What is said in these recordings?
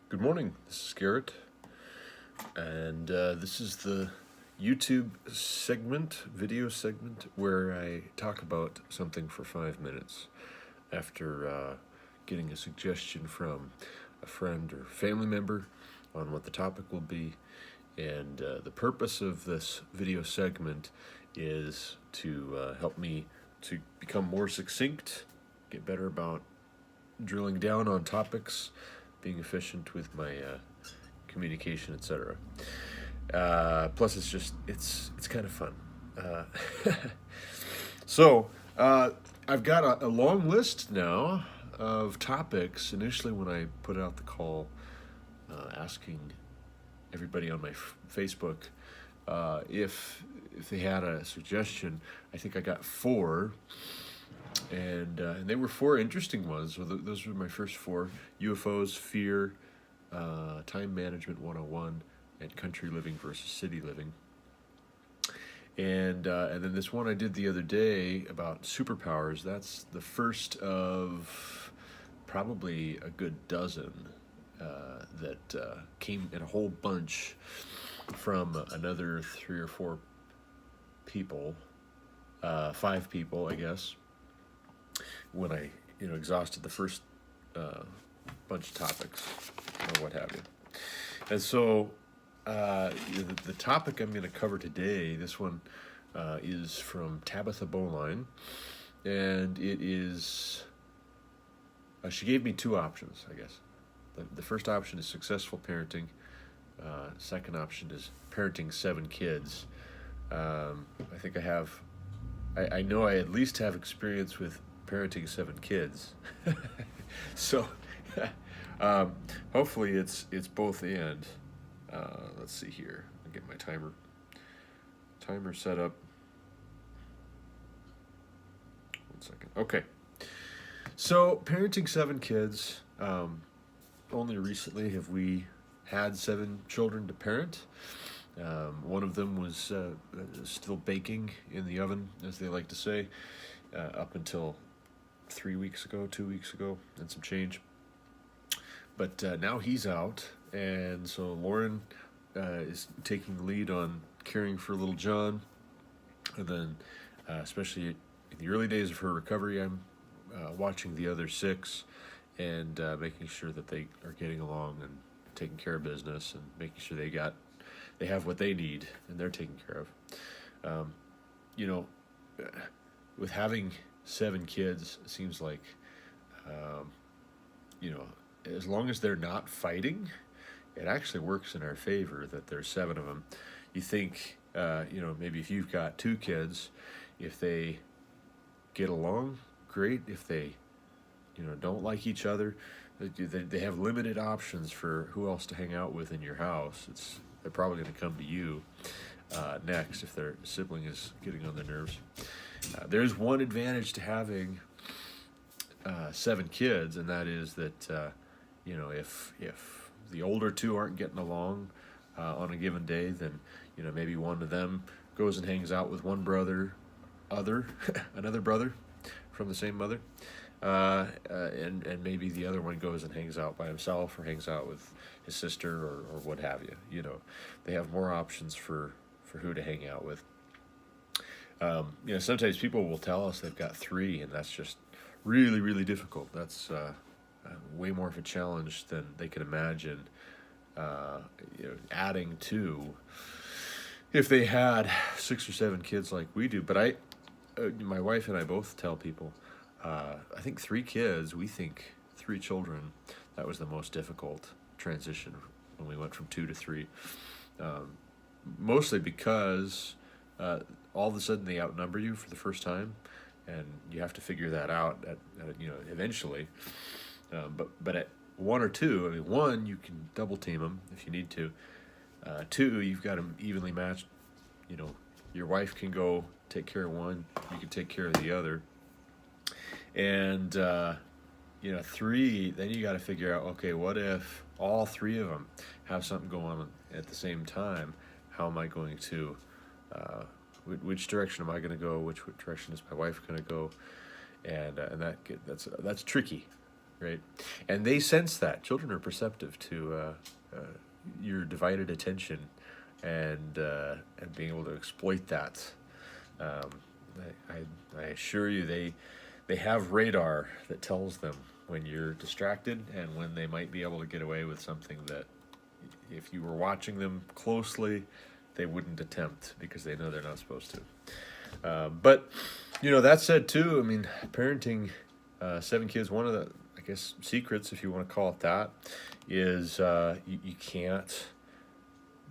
Good morning. This is Garrett, and this is the YouTube segment, video segment, where I talk about something for 5 minutes after getting a suggestion from a friend or family member on what the topic will be. And the purpose of this video segment is to help me to become more succinct, get better about drilling down on topics, being efficient with my communication, etc. Plus, it's kind of fun. Uh, so I've got a long list now of topics. Initially, when I put out the call asking everybody on my Facebook if they had a suggestion, I think I got four, and they were four interesting ones. So those were my first four: UFOs, fear, time management 101, and country living versus city living. And then this one I did the other day about superpowers. That's the first of probably a good dozen that came in a whole bunch from another three or four people, five people, I guess. When I exhausted the first bunch of topics or what have you. And so the topic I'm going to cover today, this one is from Tabitha Bowline, and it is, she gave me two options, I guess. The first option is successful parenting. Second option is parenting 7 kids. I think I know I at least have experience with parenting 7 kids. So hopefully it's both and. Let's see here. I'll get my timer set up. 1 second. Okay. So parenting 7 kids. Only recently have we had 7 children to parent. One of them was still baking in the oven, as they like to say, up until 2 weeks ago, and some change. But now he's out, and so Lauren is taking the lead on caring for little John. And then, especially in the early days of her recovery, I'm watching the other 6 and making sure that they are getting along and taking care of business and making sure they have what they need and they're taken care of. With having 7 kids, it seems like, as long as they're not fighting, it actually works in our favor that there's 7 of them. You think, maybe if you've got 2 kids, if they get along, great. If they, don't like each other, they have limited options for who else to hang out with in your house. They're probably going to come to you next if their sibling is getting on their nerves. There's one advantage to having 7 kids, and that is that if the older 2 aren't getting along on a given day, then maybe one of them goes and hangs out with one brother, another brother from the same mother, and maybe the other one goes and hangs out by himself or hangs out with his sister or what have you. They have more options for who to hang out with. Sometimes people will tell us they've got 3, and that's just really, really difficult. That's way more of a challenge than they can imagine. Adding 2, if they had 6 or 7 kids like we do. But my wife and I both tell people, I think 3 kids. We think 3 children. That was the most difficult transition when we went from 2 to 3. Mostly because all of a sudden they outnumber you for the first time, and you have to figure that out eventually. But at 1 or 2, 1 you can double team them if you need to. 2, you've got them evenly matched. Your wife can go take care of one, you can take care of the other. And 3, then you got to figure out, okay, what if all 3 of them have something going on at the same time? How am I going to, which direction am I going to go? Which direction is my wife going to go? And that's tricky. right? And they sense that. Children are perceptive to your divided attention and being able to exploit that. Um, I assure you, they have radar that tells them when you're distracted and when they might be able to get away with something that if you were watching them closely, they wouldn't attempt because they know they're not supposed to. But, that said too, I mean, parenting 7 kids, one of the, I guess, secrets, if you want to call it that, is you can't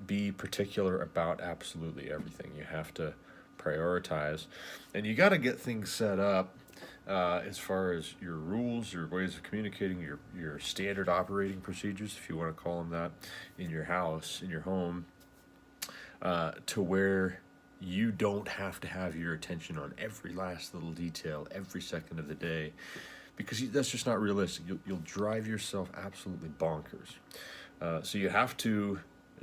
be particular about absolutely everything. You have to prioritize, and you got to get things set up as far as your rules, your ways of communicating, your standard operating procedures, if you want to call them that, in your house, in your home, to where you don't have to have your attention on every last little detail every second of the day, because that's just not realistic. You'll drive yourself absolutely bonkers. So you have to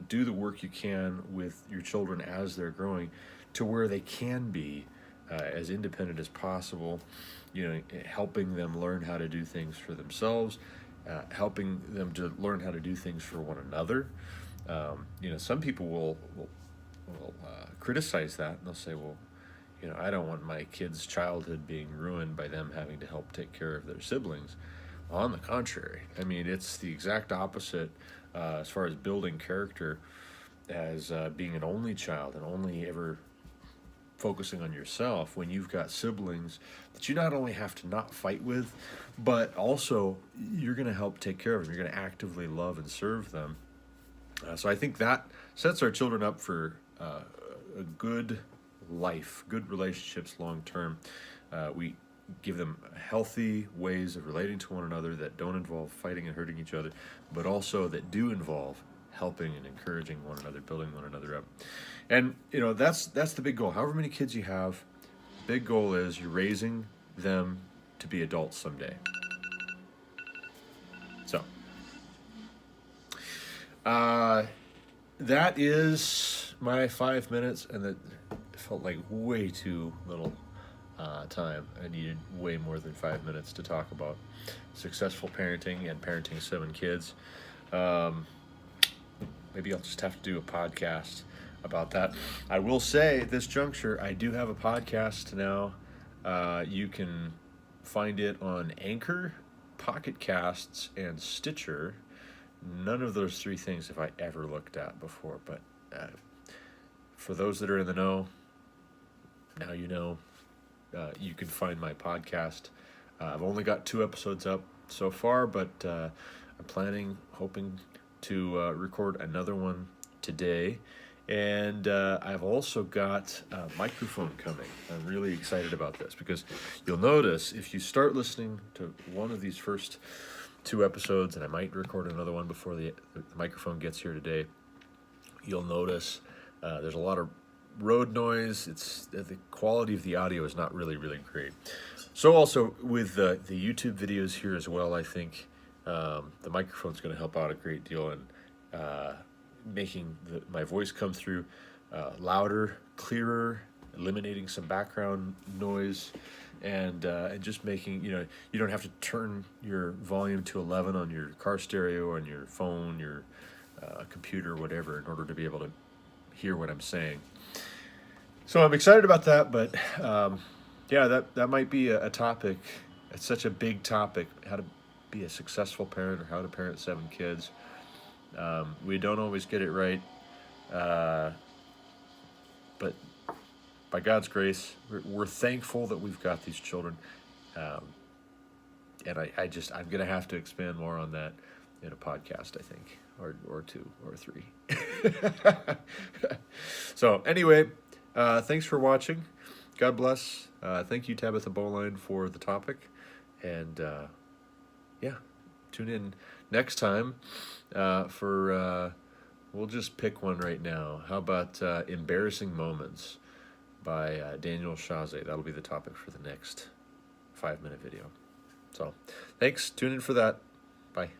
do the work you can with your children as they're growing to where they can be as independent as possible, helping them learn how to do things for themselves, helping them to learn how to do things for one another. Some people will criticize that, and they'll say, well, I don't want my kids' childhood being ruined by them having to help take care of their siblings. On the contrary, I mean, it's the exact opposite as far as building character as being an only child and only ever focusing on yourself when you've got siblings that you not only have to not fight with, but also you're going to help take care of them. You're going to actively love and serve them. So I think that sets our children up for a good life, good relationships long term. We give them healthy ways of relating to one another that don't involve fighting and hurting each other, but also that do involve helping and encouraging one another, building one another up. And that's the big goal. However many kids you have, big goal is you're raising them to be adults someday. So that is my 5 minutes, and that felt like way too little time. I needed way more than 5 minutes to talk about successful parenting and parenting 7 kids. Maybe I'll just have to do a podcast about that. I will say at this juncture, I do have a podcast now. You can find it on Anchor, Pocket Casts, and Stitcher. None of those 3 things have I ever looked at before, but for those that are in the know, now you know. You can find my podcast. I've only got 2 episodes up so far, but I'm hoping to record another one today. And I've also got a microphone coming. I'm really excited about this because you'll notice if you start listening to one of these first 2 episodes, and I might record another one before the microphone gets here today, you'll notice there's a lot of road noise. It's the quality of the audio is not really great. So also with the YouTube videos here as well, I think the microphone's going to help out a great deal in making my voice come through louder, clearer, eliminating some background noise, and just making, you don't have to turn your volume to 11 on your car stereo or on your phone, your computer, whatever, in order to be able to hear what I'm saying. So I'm excited about that, but that might be a topic. It's such a big topic, how to be a successful parent or how to parent 7 kids. We don't always get it right, but by God's grace, we're thankful that we've got these children, and I'm going to have to expand more on that in a podcast, I think, or 2 or 3. So anyway, thanks for watching. God bless. Thank you, Tabitha Bowline, for the topic, and tune in next time for we'll just pick one right now. How about Embarrassing Moments by Daniel Chazé? That'll be the topic for the next 5-minute video. So thanks. Tune in for that. Bye.